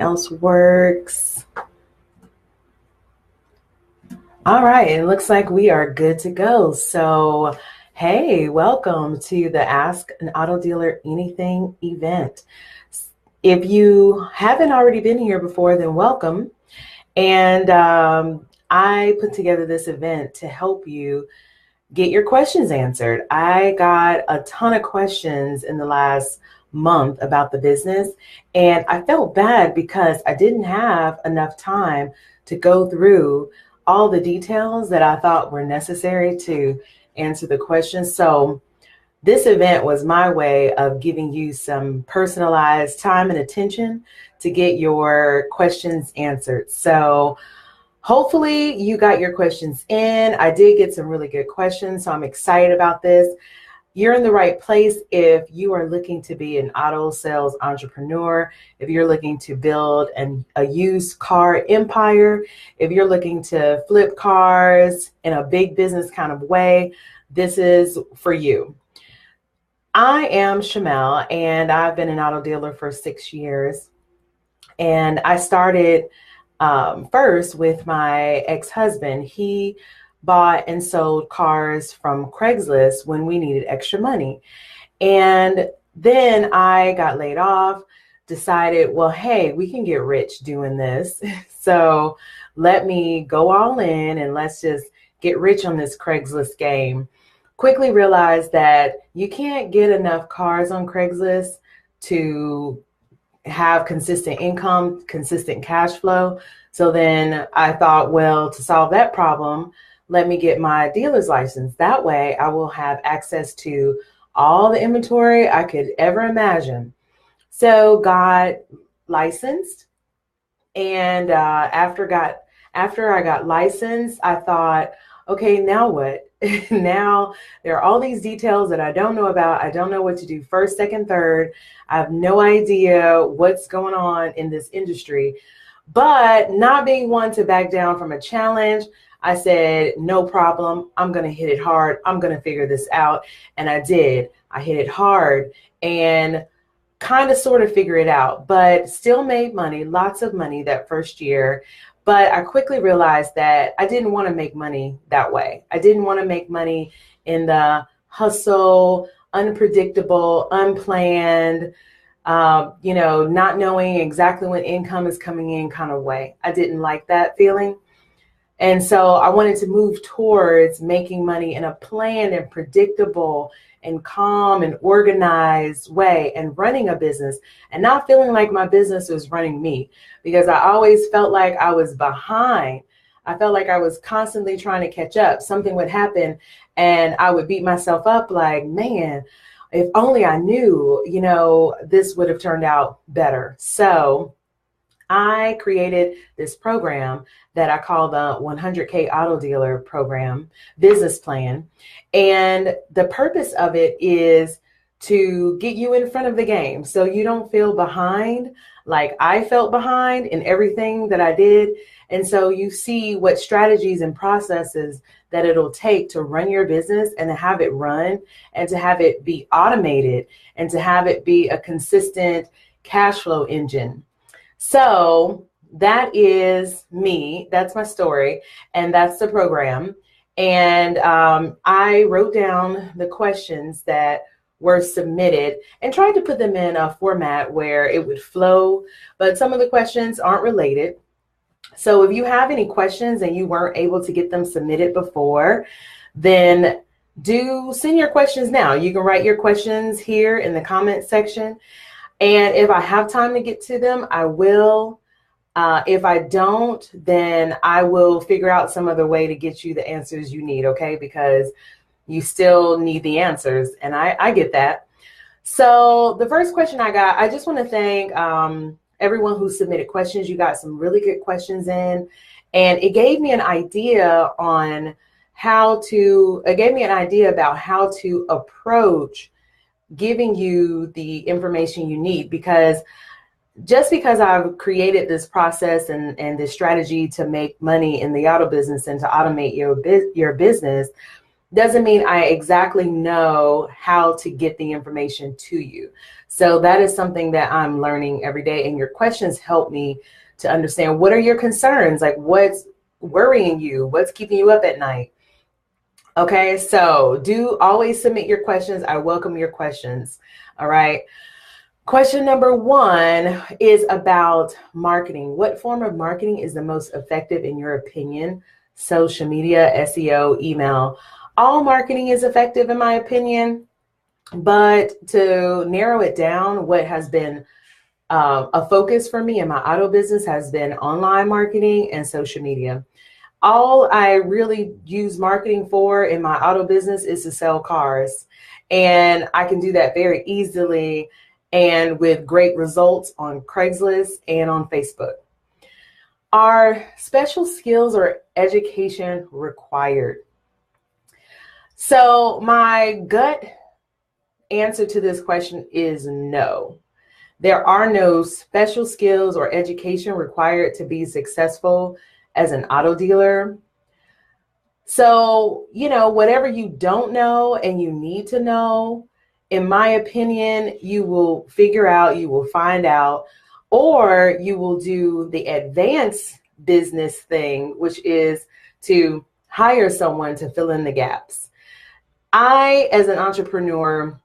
else works. All right, it looks like we are good to go. So, hey, welcome to the Ask an Auto Dealer Anything event. If you haven't already been here before, then welcome. And I put together this event to help you get your questions answered. I got a ton of questions in the last month about the business, and I felt bad because I didn't have enough time to go through all the details that I thought were necessary to answer the questions. So this event was my way of giving you some personalized time and attention to get your questions answered. So hopefully you got your questions in. I did get some really good questions, so I'm excited about this. You're in the right place if you are looking to be an auto sales entrepreneur, if you're looking to build a used car empire, if you're looking to flip cars in a big business kind of way, this is for you. I am Shamel, and I've been an auto dealer for 6 years. And I started first with my ex-husband. He bought and sold cars from Craigslist when we needed extra money. And then I got laid off, decided, well, hey, we can get rich doing this. So let me go all in and let's just get rich on this Craigslist game. Quickly realized that you can't get enough cars on Craigslist to have consistent income, consistent cash flow. So then I thought, well, to solve that problem, let me get my dealer's license. That way I will have access to all the inventory I could ever imagine. So got licensed, and after I got licensed, I thought, okay, now what? Now there are all these details that I don't know about. I don't know what to do first, second, third. I have no idea what's going on in this industry. But not being one to back down from a challenge, I said, no problem. I'm going to hit it hard. I'm going to figure this out. And I did. I hit it hard and kind of sort of figure it out, but still made money, lots of money that first year. But I quickly realized that I didn't want to make money that way. I didn't want to make money in the hustle, unpredictable, unplanned, not knowing exactly when income is coming in kind of way. I didn't like that feeling. And so I wanted to move towards making money in a planned and predictable and calm and organized way and running a business and not feeling like my business was running me, because I always felt like I was behind. I felt like I was constantly trying to catch up. Something would happen and I would beat myself up like, man, if only I knew, this would have turned out better. So I created this program that I call the 100K Auto Dealer Program business plan. And the purpose of it is to get you in front of the game so you don't feel behind like I felt behind in everything that I did. And so you see what strategies and processes that it'll take to run your business and to have it run and to have it be automated and to have it be a consistent cash flow engine. So that is me. That's my story. And that's the program. And I wrote down the questions that were submitted and tried to put them in a format where it would flow. But some of the questions aren't related. So if you have any questions and you weren't able to get them submitted before, then do send your questions now. You can write your questions here in the comment section. And if I have time to get to them, I will. If I don't, then I will figure out some other way to get you the answers you need, okay? Because you still need the answers, and I get that. So the first question I got, I just want to thank everyone who submitted questions. You got some really good questions in, and it gave me an idea about how to approach giving you the information you need, because just because I've created this process and this strategy to make money in the auto business and to automate your business, doesn't mean I exactly know how to get the information to you. So that is something that I'm learning every day. And your questions help me to understand, what are your concerns? Like, what's worrying you? What's keeping you up at night? Okay, so do always submit your questions. I welcome your questions. All right. Question number 1 is about marketing. What form of marketing is the most effective in your opinion? Social media, SEO, email. All marketing is effective in my opinion, but to narrow it down, what has been a focus for me in my auto business has been online marketing and social media. All I really use marketing for in my auto business is to sell cars. And I can do that very easily and with great results on Craigslist and on Facebook. Are special skills or education required? So my gut answer to this question is no. There are no special skills or education required to be successful as an auto dealer. So, whatever you don't know and you need to know, in my opinion, you will figure out, you will find out, or you will do the advanced business thing, which is to hire someone to fill in the gaps. I, as an entrepreneur,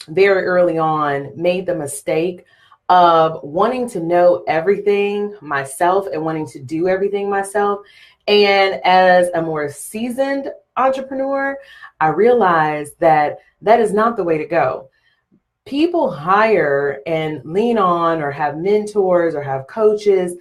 very early on, made the mistake of wanting to know everything myself and wanting to do everything myself. And as a more seasoned entrepreneur, I realized that that is not the way to go. People hire and lean on or have mentors or have coaches.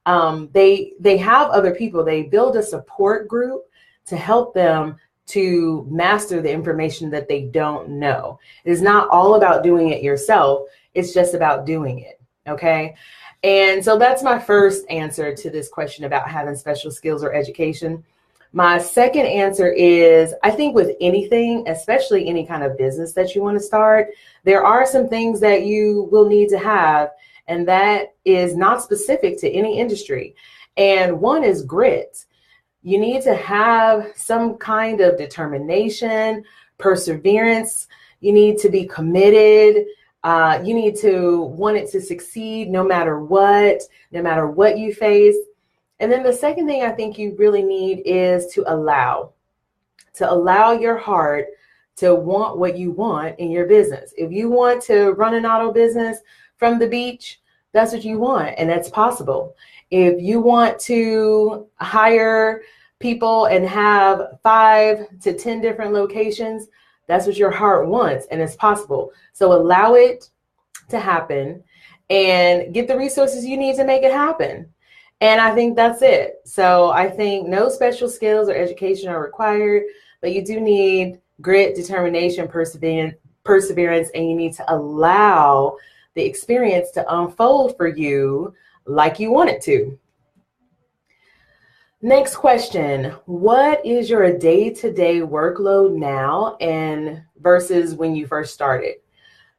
They have other people. They build a support group to help them to master the information that they don't know. It is not all about doing it yourself. It's just about doing it. Okay. And so that's my first answer to this question about having special skills or education. My second answer is, I think with anything, especially any kind of business that you want to start, there are some things that you will need to have, and that is not specific to any industry. And one is grit. You need to have some kind of determination, perseverance. You need to be committed. You need to want it to succeed no matter what you face. And then the second thing I think you really need is to allow your heart to want what you want in your business. If you want to run an auto business from the beach, that's what you want, and that's possible. If you want to hire people and have 5 to 10 different locations, that's what your heart wants, and it's possible. So allow it to happen and get the resources you need to make it happen. And I think that's it. So I think no special skills or education are required, but you do need grit, determination, perseverance, and you need to allow the experience to unfold for you like you want it to. Next question. What is your day-to-day workload now and versus when you first started?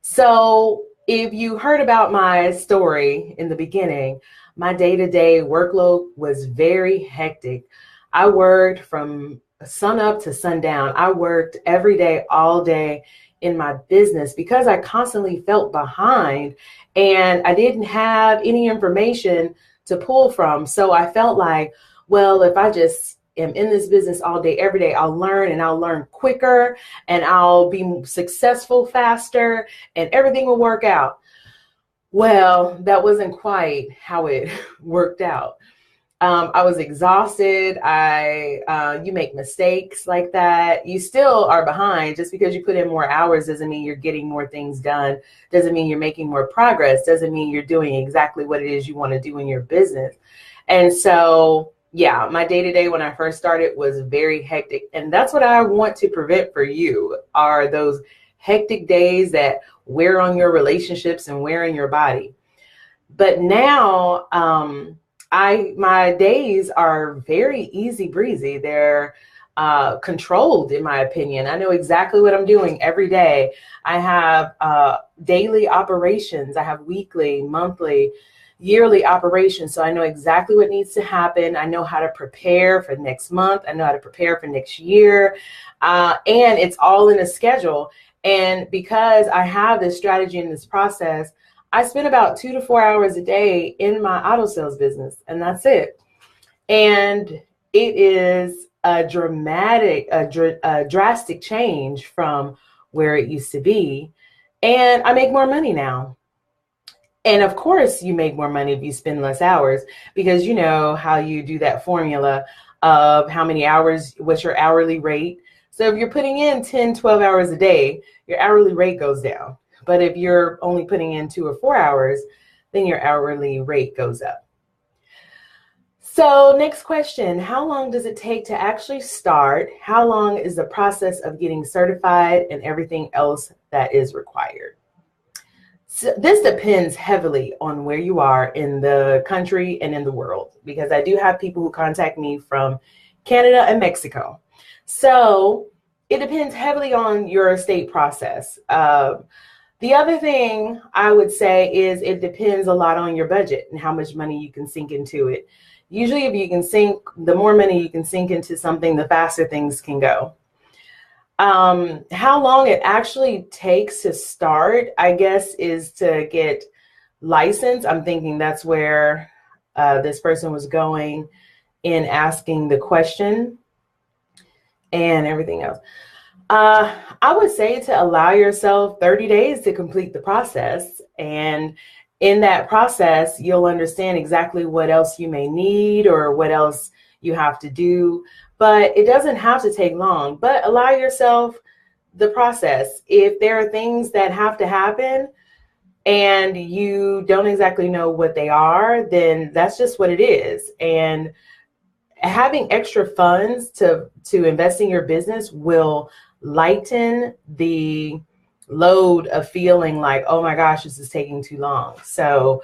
So if you heard about my story in the beginning, my day-to-day workload was very hectic. I worked from sun up to sundown. I worked every day, all day in my business because I constantly felt behind and I didn't have any information to pull from. So I felt like, well, if I just am in this business all day, every day, I'll learn and I'll learn quicker and I'll be successful faster and everything will work out. Well, that wasn't quite how it worked out. I was exhausted. You make mistakes like that. You still are behind. Just because you put in more hours doesn't mean you're getting more things done. Doesn't mean you're making more progress. Doesn't mean you're doing exactly what it is you want to do in your business. And so, yeah, my day-to-day when I first started was very hectic. And that's what I want to prevent for you, are those hectic days that wear on your relationships and wear on your body. But now, my days are very easy breezy. They're controlled, in my opinion. I know exactly what I'm doing every day. I have daily operations. I have weekly, monthly, yearly operation. So I know exactly what needs to happen. I know how to prepare for next month. I know how to prepare for next year. And it's all in a schedule. And because I have this strategy and this process, I spend about 2 to 4 hours a day in my auto sales business, and that's it. And it is a drastic change from where it used to be. And I make more money now. And of course, you make more money if you spend less hours, because you know how you do that formula of how many hours, what's your hourly rate. So if you're putting in 10, 12 hours a day, your hourly rate goes down. But if you're only putting in 2 or 4 hours, then your hourly rate goes up. So next question, how long does it take to actually start? How long is the process of getting certified and everything else that is required? So this depends heavily on where you are in the country and in the world, because I do have people who contact me from Canada and Mexico. So it depends heavily on your state process. The other thing I would say is it depends a lot on your budget and how much money you can sink into it. Usually if you can the more money you can sink into something, the faster things can go. How long it actually takes to start, I guess, is to get licensed. I'm thinking that's where this person was going in asking the question and everything else. I would say to allow yourself 30 days to complete the process. And in that process, you'll understand exactly what else you may need or what else you have to do. But it doesn't have to take long, but allow yourself the process. If there are things that have to happen and you don't exactly know what they are, then that's just what it is. And having extra funds to invest in your business will lighten the load of feeling like, oh my gosh, this is taking too long. So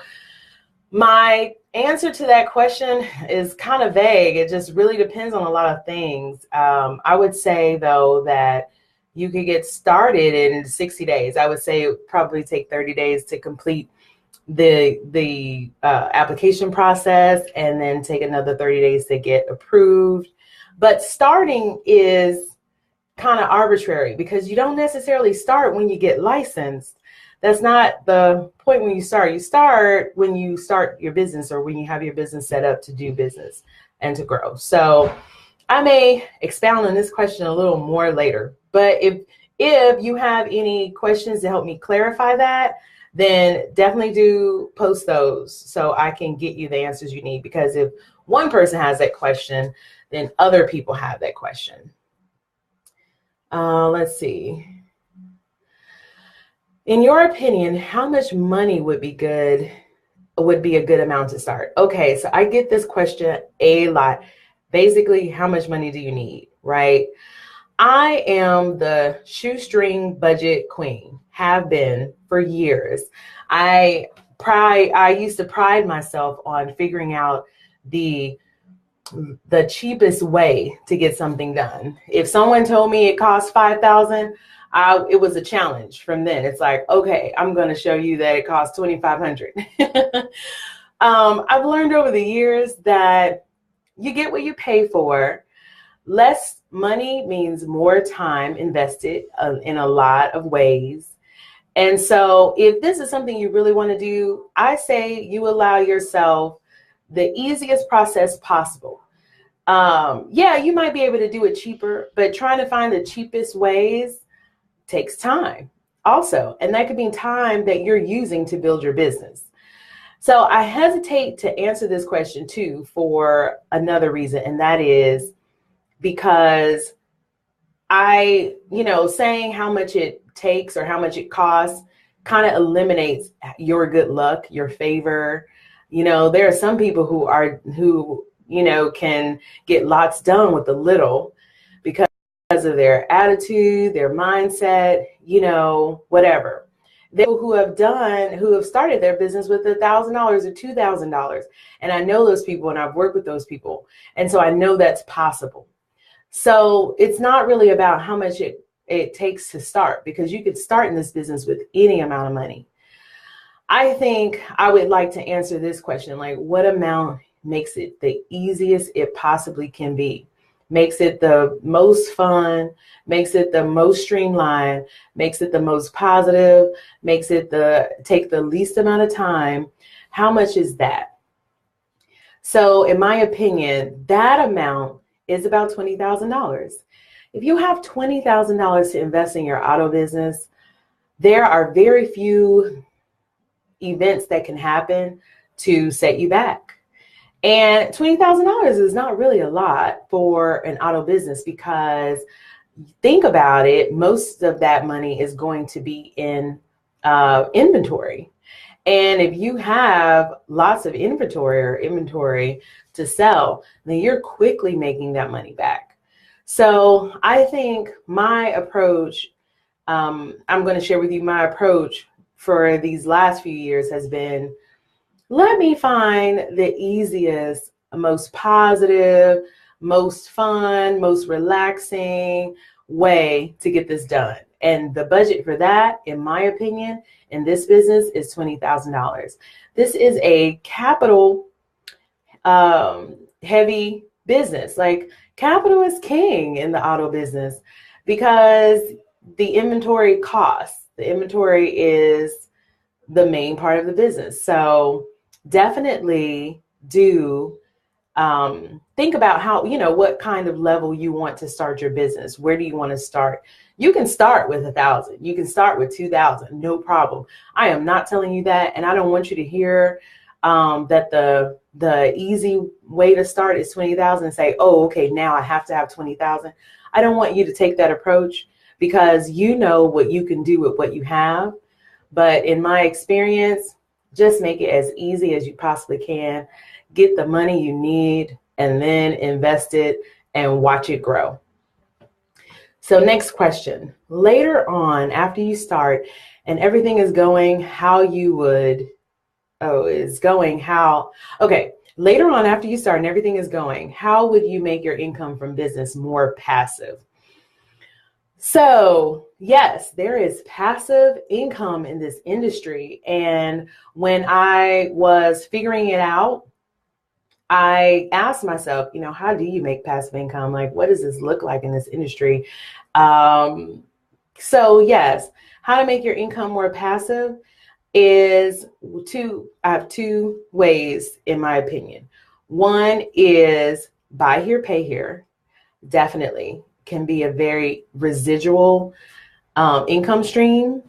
my answer to that question is kind of vague. It just really depends on a lot of things. I would say, though, that you could get started in 60 days. I would say it would probably take 30 days to complete the application process, and then take another 30 days to get approved. But starting is kind of arbitrary, because you don't necessarily start when you get licensed. That's not the point when you start. You start when you start your business, or when you have your business set up to do business and to grow. So I may expound on this question a little more later. But if you have any questions to help me clarify that, then definitely do post those so I can get you the answers you need. Because if one person has that question, then other people have that question. Let's see. In your opinion, how much money would be a good amount to start? Okay, so I get this question a lot. Basically, how much money do you need, right? I am the shoestring budget queen, have been for years. I used to pride myself on figuring out the cheapest way to get something done. If someone told me it cost $5,000, it was a challenge. From then, it's like, okay, I'm going to show you that it costs $2,500. I've learned over the years that you get what you pay for. Less money means more time invested in a lot of ways. And so if this is something you really want to do, I say you allow yourself the easiest process possible. Yeah, you might be able to do it cheaper, but trying to find the cheapest ways takes time also. And that could be time that you're using to build your business. So I hesitate to answer this question too for another reason, and that is because saying how much it takes or how much it costs kind of eliminates your good luck, your favor. There are some people who can get lots done with a little because of their attitude, their mindset, whatever. There are people who have started their business with $1,000 or $2,000. And I know those people, and I've worked with those people. And so I know that's possible. So it's not really about how much it takes to start, because you could start in this business with any amount of money. I think I would like to answer this question, like what amount makes it the easiest it possibly can be? Makes it the most fun, makes it the most streamlined, makes it the most positive, makes it take the least amount of time. How much is that? So in my opinion, that amount is about $20,000. If you have $20,000 to invest in your auto business, there are very few events that can happen to set you back. And $20,000 is not really a lot for an auto business, because think about it, most of that money is going to be in inventory. And if you have lots of inventory to sell, then you're quickly making that money back. So I think my approach, I'm going to share with you my approach for these last few years has been, let me find the easiest, most positive, most fun, most relaxing way to get this done. And the budget for that, in my opinion, in this business is $20,000. This is a capital heavy business. Like, capital is king in the auto business, because the inventory costs, the inventory is the main part of the business. So definitely do think about how, what kind of level you want to start your business. Where do you want to start? You can start with 1,000. You can start with 2,000. No problem. I am not telling you that. And I don't want you to hear that the easy way to start is 20,000 and say, oh, okay, now I have to have 20,000. I don't want you to take that approach, because you know what you can do with what you have. But in my experience, just make it as easy as you possibly can. Get the money you need and then invest it and watch it grow. So next question. Later on, after you start and everything is going how you would, later on after you start and everything is going, how would you make your income from business more passive? So yes, there is passive income in this industry. And when I was figuring it out, I asked myself, how do you make passive income? Like, what does this look like in this industry? So yes, how to make your income more passive is I have two ways, in my opinion. One is buy here, pay here. Definitely can be a very residual income stream.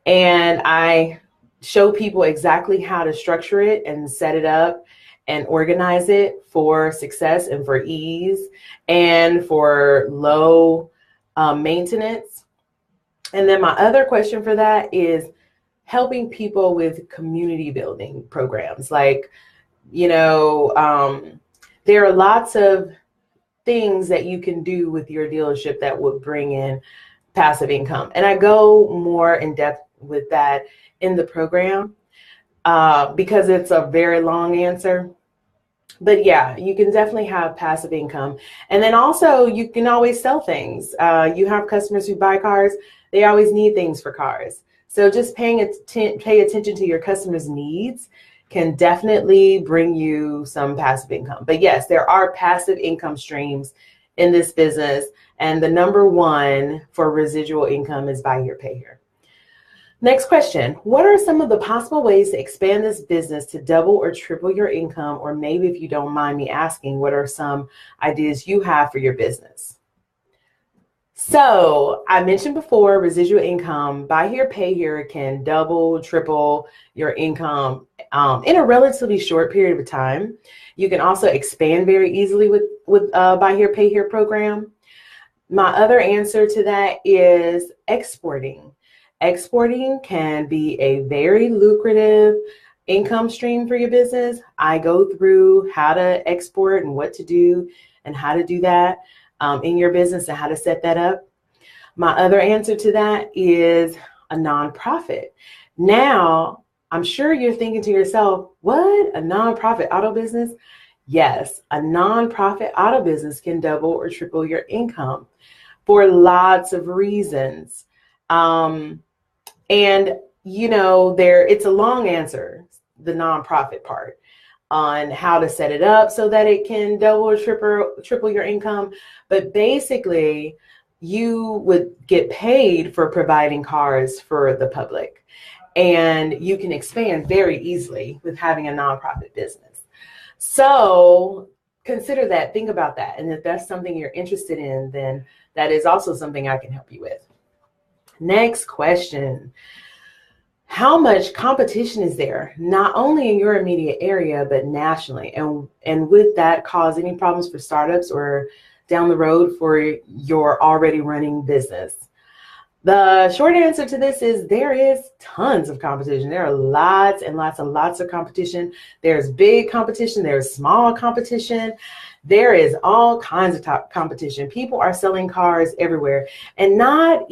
And I show people exactly how to structure it and set it up and organize it for success and for ease and for low maintenance. And then my other question for that is helping people with community building programs. Like, there are lots of things that you can do with your dealership that would bring in passive income. And I go more in depth with that in the program because it's a very long answer. But yeah, you can definitely have passive income. And then also you can always sell things. You have customers who buy cars. They always need things for cars. So just pay attention to your customers' needs can definitely bring you some passive income. But yes, there are passive income streams in this business. And the number one for residual income is buy here, pay here. Next question. What are some of the possible ways to expand this business to double or triple your income? Or maybe, if you don't mind me asking, what are some ideas you have for your business? So I mentioned before, residual income, buy here, pay here can double, triple your income in a relatively short period of time. You can also expand very easily with buy here, pay here program. My other answer to that is exporting. Exporting can be a very lucrative income stream for your business. I go through how to export and what to do and how to do that in your business and how to set that up. My other answer to that is a nonprofit. Now, I'm sure you're thinking to yourself, what? A nonprofit auto business? Yes, a nonprofit auto business can double or triple your income for lots of reasons. And it's a long answer, the nonprofit part, on how to set it up so that it can double or triple your income. But basically, you would get paid for providing cars for the public. And you can expand very easily with having a nonprofit business. So consider that, think about that. And if that's something you're interested in, then that is also something I can help you with. Next question. How much competition is there, not only in your immediate area, but nationally? And would that cause any problems for startups or down the road for your already running business? The short answer to this is there is tons of competition. There are lots and lots of competition. There's big competition. There's small competition. There is all kinds of competition. People are selling cars everywhere, and not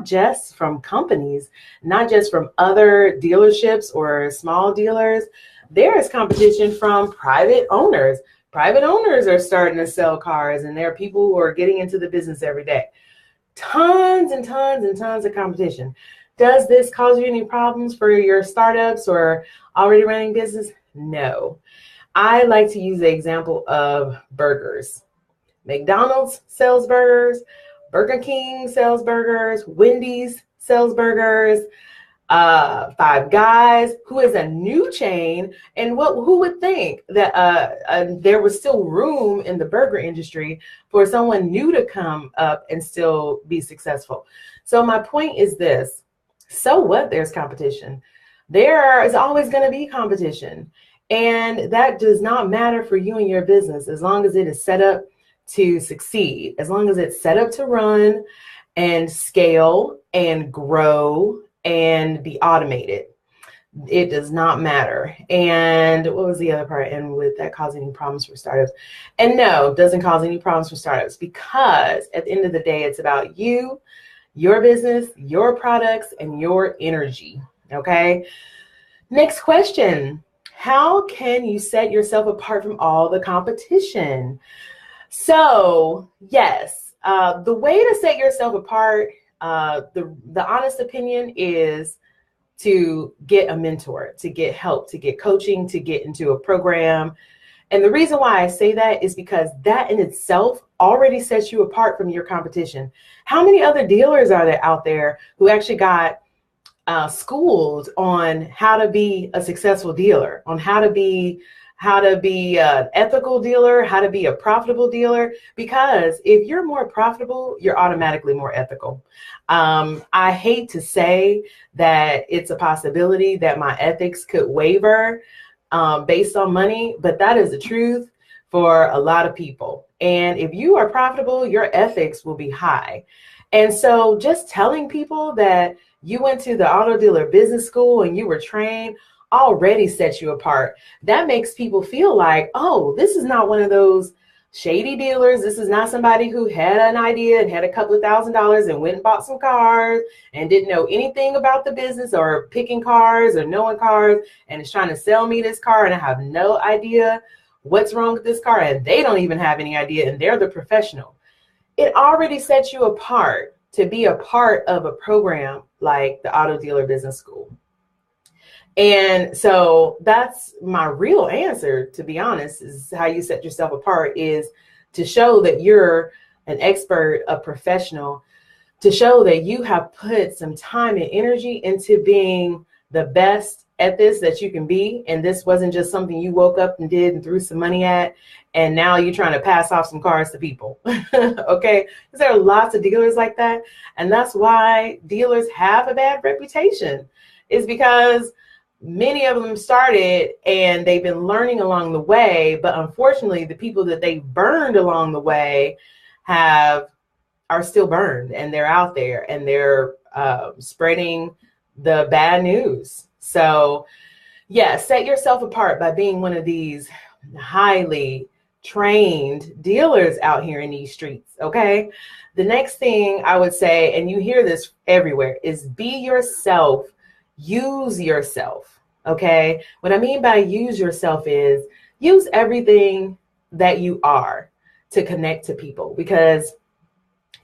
just from companies, not just from other dealerships or small dealers. There is competition from private owners. Private owners are starting to sell cars, and there are people who are getting into the business every day. Tons and tons and tons of competition. Does this cause you any problems for your startups or already running business? No. I like to use the example of burgers. McDonald's sells burgers, Burger King sells burgers, Wendy's sells burgers, Five Guys, who is a new chain. And who would think that there was still room in the burger industry for someone new to come up and still be successful? So my point is this: so what? There's competition. There is always going to be competition. And that does not matter for you and your business, as long as it is set up to succeed, as long as it's set up to run and scale and grow and be automated. It does not matter. And what was the other part? And would that cause any problems for startups? And no, it doesn't cause any problems for startups, because at the end of the day, it's about you, your business, your products, and your energy. Okay. Next question. How can you set yourself apart from all the competition? So yes, the way to set yourself apart, the honest opinion is to get a mentor, to get help, to get coaching, to get into a program. And the reason why I say that is because that in itself already sets you apart from your competition. How many other dealers are there out there who actually got schooled on how to be a successful dealer, on how to be an ethical dealer, how to be a profitable dealer? Because if you're more profitable, you're automatically more ethical. I hate to say that it's a possibility that my ethics could waver based on money, but that is the truth for a lot of people. And if you are profitable, your ethics will be high. And so just telling people that you went to the auto dealer business school and you were trained already sets you apart. That makes people feel like, oh, this is not one of those shady dealers. This is not somebody who had an idea and had a couple of $1,000s and went and bought some cars and didn't know anything about the business or picking cars or knowing cars and is trying to sell me this car and I have no idea what's wrong with this car and they don't even have any idea and they're the professional. It already sets you apart to be a part of a program like the Auto Dealer Business School. And so that's my real answer, to be honest, is how you set yourself apart is to show that you're an expert, a professional, to show that you have put some time and energy into being the best at this that you can be. And this wasn't just something you woke up and did and threw some money at, and now you're trying to pass off some cars to people. Okay, because there are lots of dealers like that. And that's why dealers have a bad reputation, is because many of them started and they've been learning along the way, but unfortunately the people that they burned along the way are still burned, and they're out there and they're spreading the bad news. So yeah, set yourself apart by being one of these highly trained dealers out here in these streets. Okay, the next thing I would say, and you hear this everywhere, is be yourself. Use yourself. Okay, what I mean by use yourself is use everything that you are to connect to people, because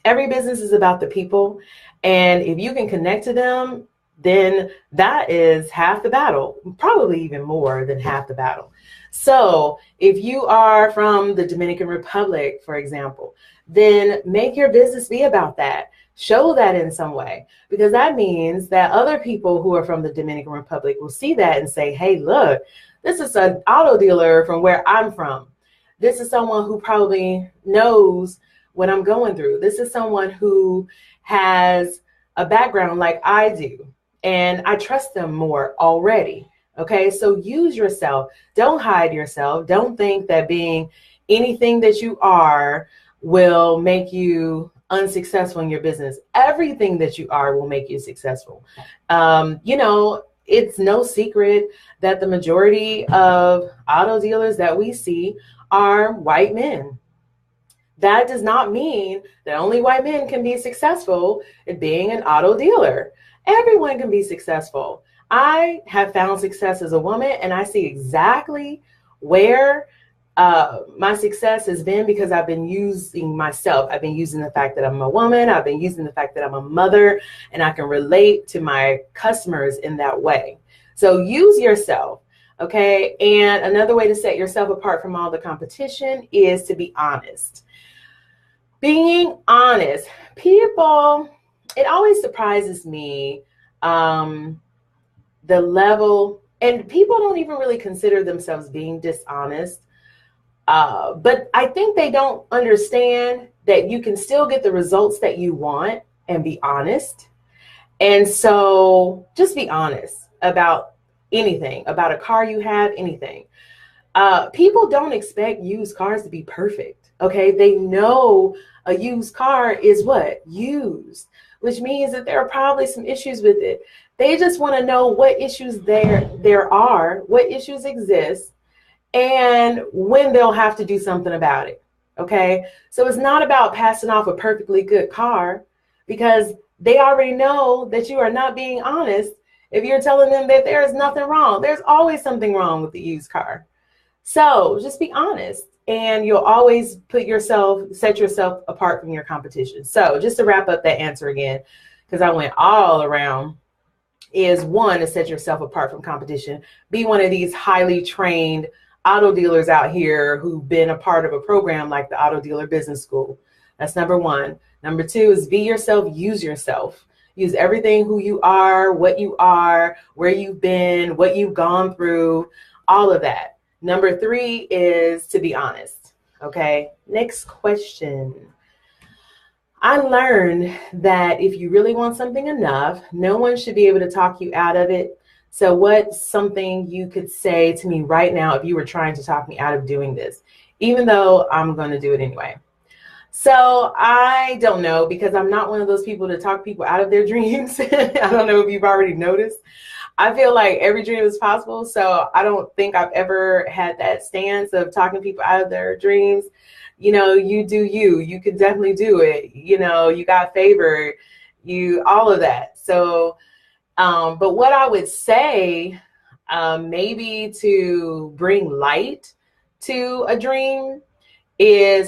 every business is about the people. And if you can connect to them, then that is half the battle, probably even more than half the battle. So if you are from the Dominican Republic, for example, then make your business be about that. Show that in some way, because that means that other people who are from the Dominican Republic will see that and say, hey, look, this is an auto dealer from where I'm from. This is someone who probably knows what I'm going through. This is someone who has a background like I do, and I trust them more already. Okay, so use yourself. Don't hide yourself. Don't think that being anything that you are will make you unsuccessful in your business. Everything that you are will make you successful. It's no secret that the majority of auto dealers that we see are white men. That does not mean that only white men can be successful at being an auto dealer. Everyone can be successful. I have found success as a woman, and I see exactly where my success has been because I've been using myself. I've been using the fact that I'm a woman. I've been using the fact that I'm a mother, and I can relate to my customers in that way. So use yourself, okay? And another way to set yourself apart from all the competition is to be honest. Being honest. People, it always surprises me the level, and people don't even really consider themselves being dishonest. But I think they don't understand that you can still get the results that you want and be honest. And so just be honest about anything, about a car you have, anything. People don't expect used cars to be perfect. Okay. They know a used car is what? Used, which means that there are probably some issues with it. They just want to know what issues there are, what issues exist, and when they'll have to do something about it. Okay. So it's not about passing off a perfectly good car, because they already know that you are not being honest if you're telling them that there is nothing wrong. There's always something wrong with the used car. So just be honest, and you'll always set yourself apart from your competition. So just to wrap up that answer again, because I went all around, is one, to set yourself apart from competition. Be one of these highly trained auto dealers out here who've been a part of a program like the Auto Dealer Business School. That's number one. Number two is be yourself, use yourself. Use everything, who you are, what you are, where you've been, what you've gone through, all of that. Number three is to be honest. Okay, next question. I learned that if you really want something enough, no one should be able to talk you out of it. So what's something you could say to me right now if you were trying to talk me out of doing this, even though I'm going to do it anyway? So I don't know, because I'm not one of those people to talk people out of their dreams. I don't know if you've already noticed. I feel like every dream is possible. So I don't think I've ever had that stance of talking people out of their dreams. You do you can definitely do it. You got favor, all of that. So, but what I would say, maybe to bring light to a dream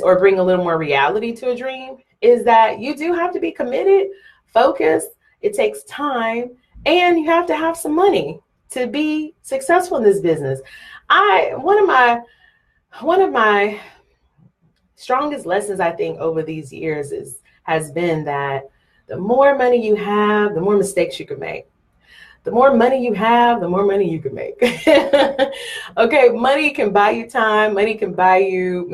or bring a little more reality to a dream, is that you do have to be committed, focused. It takes time, and you have to have some money to be successful in this business. One of my strongest lessons, I think, over these years has been that the more money you have, the more mistakes you can make. The more money you have, the more money you can make. Okay, money can buy you time. Money can buy you,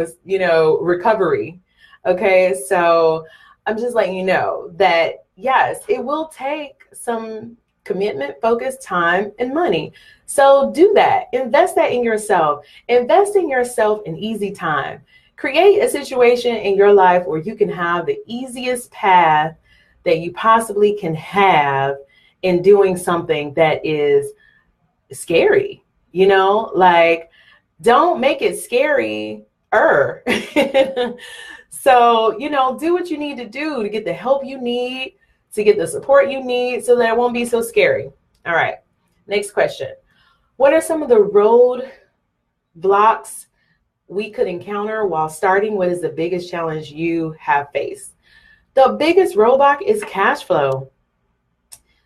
recovery. Okay, so I'm just letting you know that, yes, it will take some commitment, focus, time, and money. So do that. Invest that in yourself. Invest in yourself in easy time. Create a situation in your life where you can have the easiest path that you possibly can have in doing something that is scary. Don't make it scary. So, do what you need to do to get the help you need, to get the support you need, so that it won't be so scary. All right. Next question. What are some of the road blocks we could encounter while starting? What is the biggest challenge you have faced? The biggest roadblock is cash flow.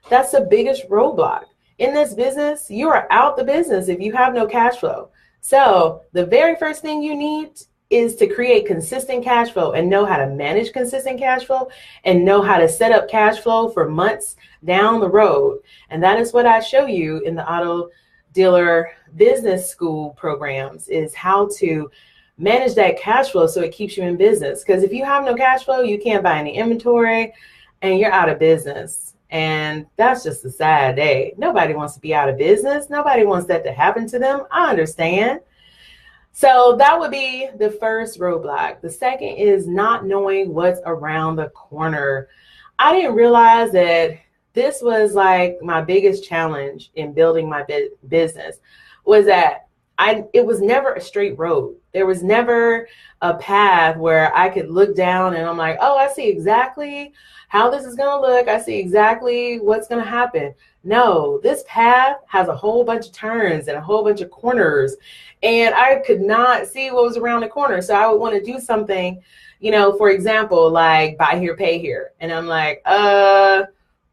That's the biggest roadblock. In this business, you are out the business if you have no cash flow. So the very first thing you need is to create consistent cash flow and know how to manage consistent cash flow and know how to set up cash flow for months down the road. And that is what I show you in the auto dealer business school programs, is how to manage that cash flow so it keeps you in business. Because if you have no cash flow, you can't buy any inventory and you're out of business. And that's just a sad day. Nobody wants to be out of business. Nobody wants that to happen to them. I understand. So that would be the first roadblock. The second is not knowing what's around the corner. I didn't realize that this was like my biggest challenge in building my business, was that it was never a straight road. There was never a path where I could look down and I'm like, oh, I see exactly how this is going to look. I see exactly what's going to happen. No, this path has a whole bunch of turns and a whole bunch of corners, and I could not see what was around the corner. So I would want to do something, for example, like buy here, pay here. And I'm like,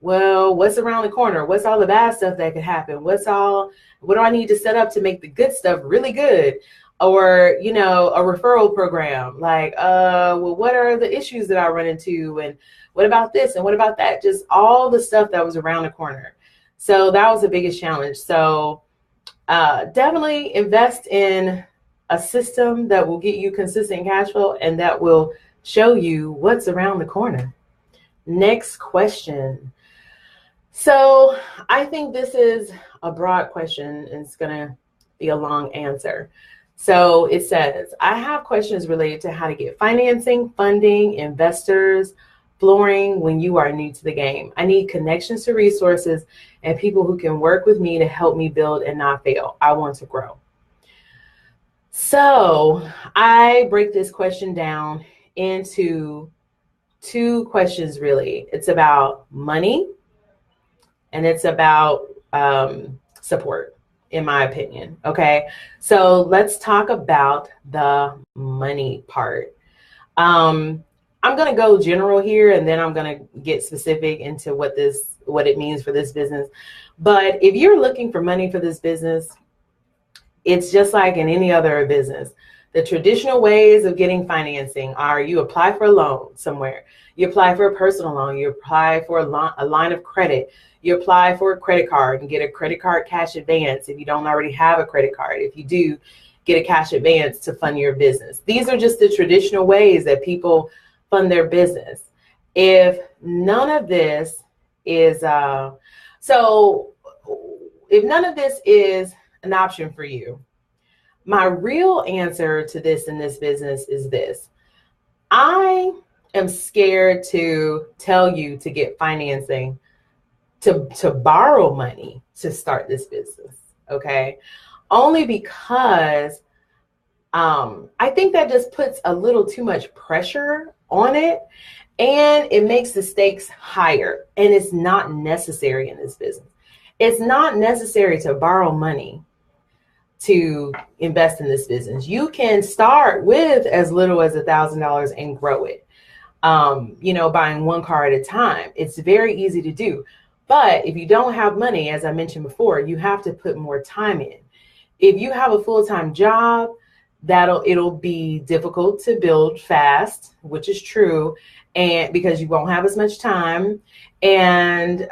well, what's around the corner? What's all the bad stuff that could happen? What do I need to set up to make the good stuff really good? Or, a referral program, like, well, what are the issues that I run into? And what about this? And what about that? Just all the stuff that was around the corner. So that was the biggest challenge. So definitely invest in a system that will get you consistent cash flow and that will show you what's around the corner. Next question. So I think this is a broad question and it's going to be a long answer. So it says, I have questions related to how to get financing, funding, investors, flooring when you are new to the game. I need connections to resources and people who can work with me to help me build and not fail. I want to grow. So I break this question down into two questions, really. It's about money and it's about support, in my opinion. Okay, so let's talk about the money part. I'm going to go general here, and then I'm going to get specific into what it means for this business. But if you're looking for money for this business, it's just like in any other business. The traditional ways of getting financing are you apply for a loan somewhere, you apply for a personal loan, you apply for a line of credit, you apply for a credit card and get a credit card cash advance if you don't already have a credit card. If you do, get a cash advance to fund your business. These are just the traditional ways that people fund their business. If none of this is if none of this is an option for you, my real answer to this in this business is this. I am scared to tell you to get financing, to borrow money to start this business, okay? Only because I think that just puts a little too much pressure on it and it makes the stakes higher, and it's not necessary in this business. It's not necessary to borrow money to invest in this business. You can start with as little as $1,000 and grow it, buying one car at a time. It's very easy to do. But if you don't have money, as I mentioned before, you have to put more time in. If you have a full-time job, it'll be difficult to build fast, which is true, and because you won't have as much time, and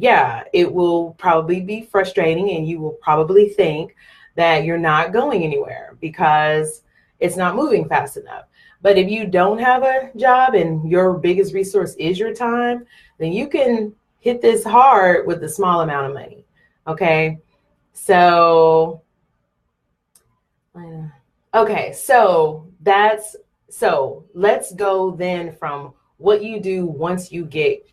yeah, it will probably be frustrating, and you will probably think that you're not going anywhere because it's not moving fast enough. But if you don't have a job and your biggest resource is your time, then you can hit this hard with a small amount of money. Okay, so let's go then from what you do once you get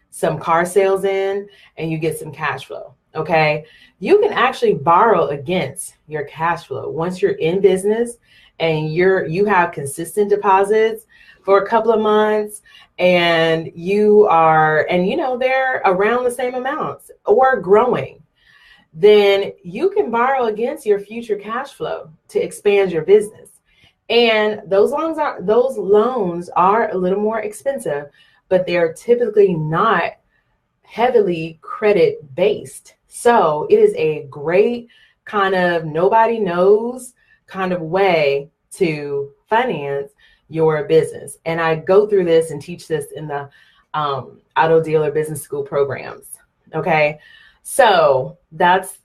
some car sales in and you get some cash flow. Okay, you can actually borrow against your cash flow once you're in business and you have consistent deposits for a couple of months, and they're around the same amounts or growing. Then you can borrow against your future cash flow to expand your business. And those loans are a little more expensive, but they're typically not heavily credit based. So it is a great kind of nobody knows kind of way to finance your business. And I go through this and teach this in the auto dealer business school programs. Okay. So that's,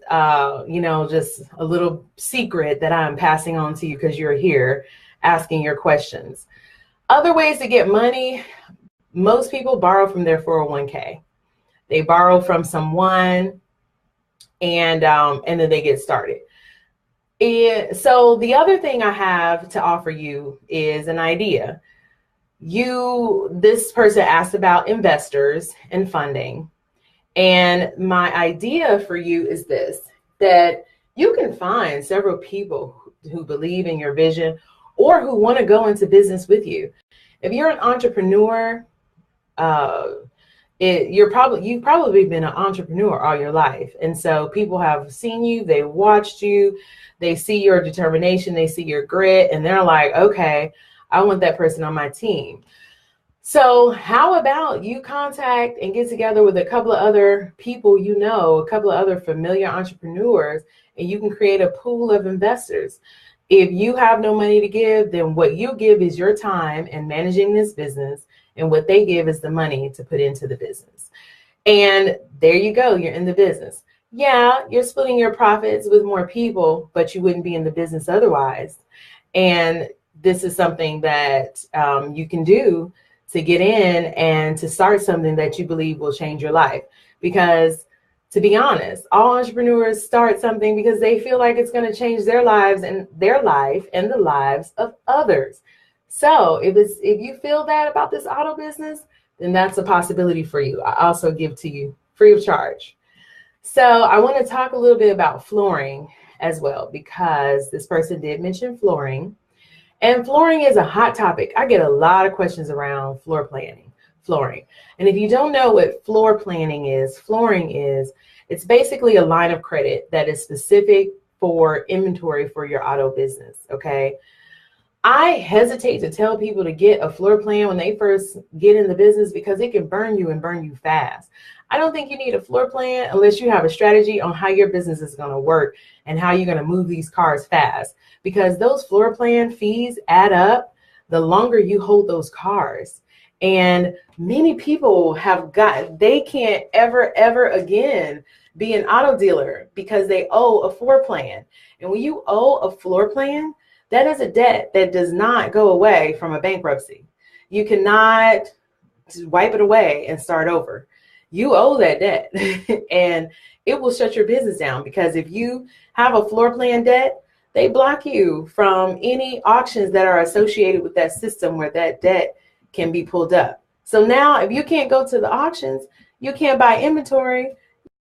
just a little secret that I'm passing on to you because you're here asking your questions. Other ways to get money, most people borrow from their 401k. They borrow from someone and then they get started. So the other thing I have to offer you is an idea. This person asked about investors and funding. And my idea for you is this, that you can find several people who believe in your vision or who want to go into business with you. If you're an entrepreneur, you've probably been an entrepreneur all your life. And so people have seen you, they watched you, they see your determination, they see your grit, and they're like, okay, I want that person on my team. So how about you contact and get together with a couple of other people, a couple of other familiar entrepreneurs, and you can create a pool of investors. If you have no money to give, then what you give is your time in managing this business, and what they give is the money to put into the business. And there you go, you're in the business. Yeah, you're splitting your profits with more people, but you wouldn't be in the business otherwise. And this is something that you can do to get in and to start something that you believe will change your life. Because to be honest, all entrepreneurs start something because they feel like it's going to change their lives and their life and the lives of others. So if you feel that about this auto business, then that's a possibility for you. I also give to you free of charge. So I want to talk a little bit about flooring as well, because this person did mention flooring. And flooring is a hot topic. I get a lot of questions around flooring. And if you don't know what flooring is, it's basically a line of credit that is specific for inventory for your auto business, okay? I hesitate to tell people to get a floor plan when they first get in the business because it can burn you fast. I don't think you need a floor plan unless you have a strategy on how your business is going to work and how you're going to move these cars fast, because those floor plan fees add up the longer you hold those cars. And many people they can't ever again be an auto dealer because they owe a floor plan. And when you owe a floor plan, that is a debt that does not go away from a bankruptcy. You cannot wipe it away and start over. You owe that debt and it will shut your business down, because if you have a floor plan debt, they block you from any auctions that are associated with that system where that debt can be pulled up. So now if you can't go to the auctions, you can't buy inventory,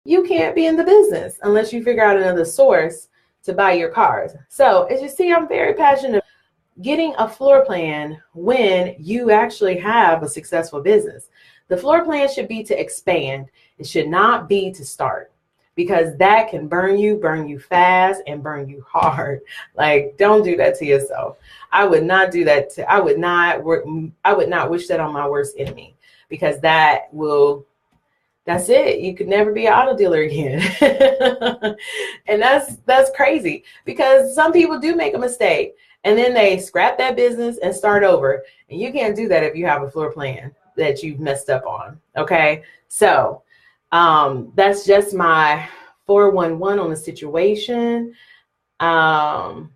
you can't be in the business unless you figure out another source to buy your cars. So as you see, I'm very passionate about getting a floor plan when you actually have a successful business. The floor plan should be to expand. It should not be to start, because that can burn you fast and burn you hard. Like, don't do that to yourself. I would not do that. I would not wish that on my worst enemy, because that's it. You could never be an auto dealer again. And that's crazy, because some people do make a mistake and then they scrap that business and start over. And you can't do that if you have a floor plan that you've messed up on. Okay. So that's just my 411 on the situation. So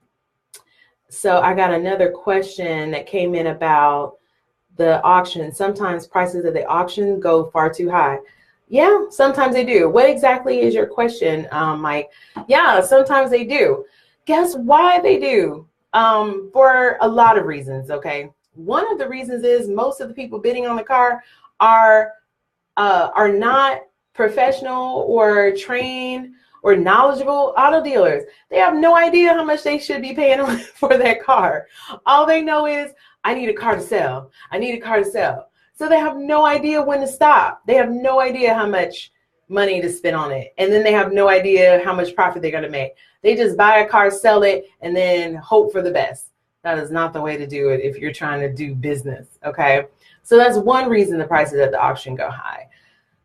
I got another question that came in about the auction. Sometimes prices at the auction go far too high. Yeah, sometimes they do. What exactly is your question, Mike? Yeah, sometimes they do. Guess why they do? For a lot of reasons, okay? One of the reasons is most of the people bidding on the car are not professional or trained or knowledgeable auto dealers. They have no idea how much they should be paying for that car. All they know is, I need a car to sell. I need a car to sell. So they have no idea when to stop. They have no idea how much money to spend on it. And then they have no idea how much profit they're going to make. They just buy a car, sell it, and then hope for the best. That is not the way to do it if you're trying to do business, okay? So that's one reason the prices at the auction go high.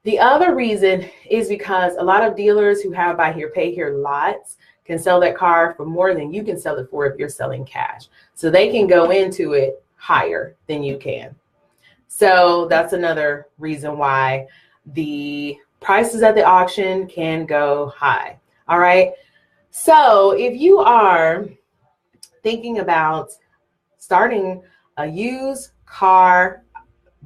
The other reason is because a lot of dealers who have buy here, pay here lots can sell that car for more than you can sell it for if you're selling cash. So they can go into it higher than you can. So that's another reason why the prices at the auction can go high. All right. So if you are thinking about starting a used car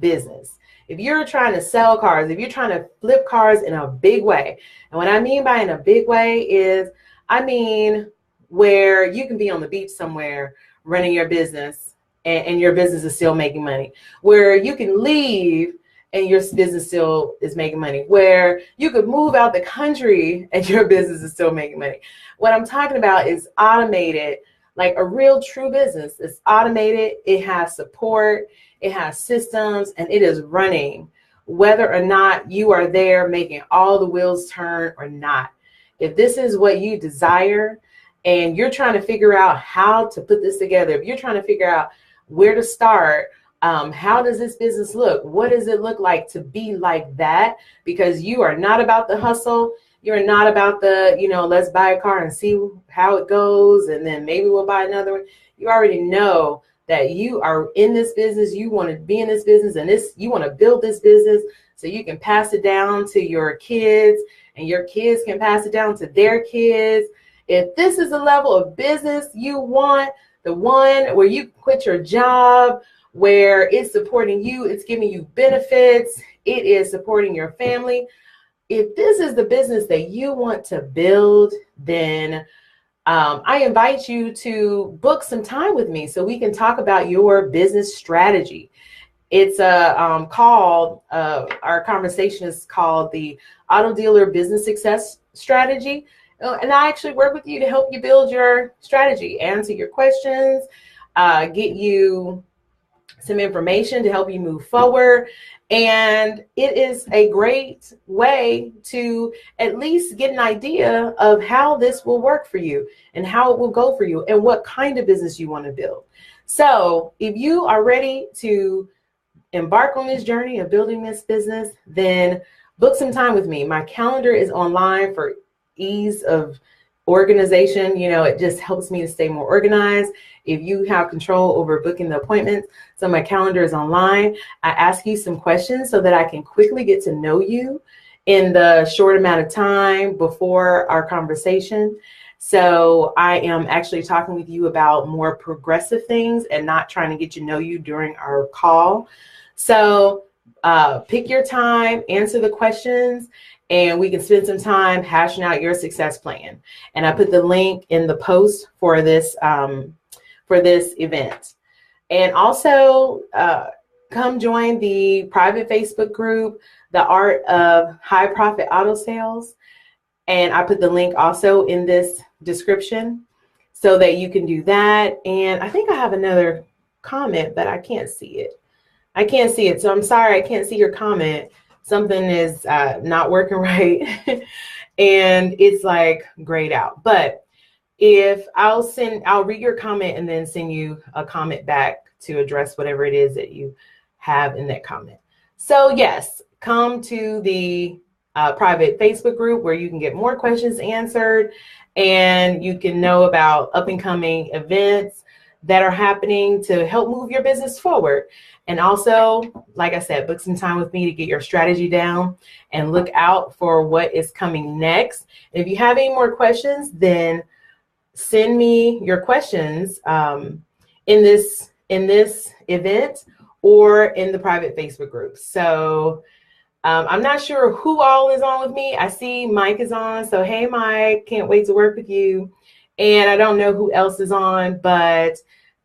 business, if you're trying to sell cars, if you're trying to flip cars in a big way, and what I mean by in a big way is, I mean where you can be on the beach somewhere running your business and your business is still making money, where you can leave and your business still is making money, where you could move out the country and your business is still making money. What I'm talking about is automated, like a real true business. It's automated, it has support, it has systems, and it is running, whether or not you are there making all the wheels turn or not. If this is what you desire and you're trying to figure out how to put this together, if you're trying to figure out where to start, how does this business look? What does it look like to be like that? Because you are not about the hustle. You're not about the, let's buy a car and see how it goes, and then maybe we'll buy another one. You already know that you are in this business. You want to be in this business, and you want to build this business so you can pass it down to your kids, and your kids can pass it down to their kids. If this is the level of business you want, the one where you quit your job, where it's supporting you, it's giving you benefits, it is supporting your family. If this is the business that you want to build, then I invite you to book some time with me so we can talk about your business strategy. It's called, our conversation is called the Auto Dealer Business Success Strategy. And I actually work with you to help you build your strategy, answer your questions, get you some information to help you move forward. And it is a great way to at least get an idea of how this will work for you and how it will go for you and what kind of business you want to build. So if you are ready to embark on this journey of building this business, then book some time with me. My calendar is online for ease of organization. It just helps me to stay more organized. If you have control over booking the appointments, so my calendar is online. I ask you some questions so that I can quickly get to know you in the short amount of time before our conversation. So I am actually talking with you about more progressive things and not trying to get to know you during our call. So pick your time, answer the questions, and we can spend some time hashing out your success plan. And I put the link in the post for this event. And also come join the private Facebook group, The Art of High Profit Auto Sales. And I put the link also in this description so that you can do that. And I think I have another comment, but I can't see it. So I'm sorry, I can't see your comment. Something is not working right. And it's like grayed out. But if I'll read your comment and then send you a comment back to address whatever it is that you have in that comment. So yes, come to the private Facebook group where you can get more questions answered and you can know about up and coming events that are happening to help move your business forward. And also, like I said, book some time with me to get your strategy down and look out for what is coming next. If you have any more questions, then send me your questions in this event or in the private Facebook group. So I'm not sure who all is on with me. I see Mike is on. So hey, Mike, can't wait to work with you. And I don't know who else is on, but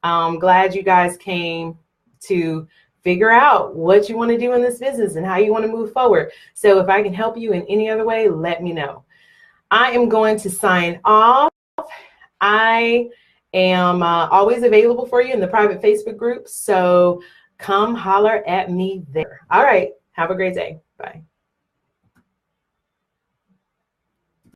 I'm glad you guys came to figure out what you want to do in this business and how you want to move forward. So if I can help you in any other way, let me know. I am going to sign off. I am always available for you in the private Facebook group. So come holler at me there. All right. Have a great day. Bye.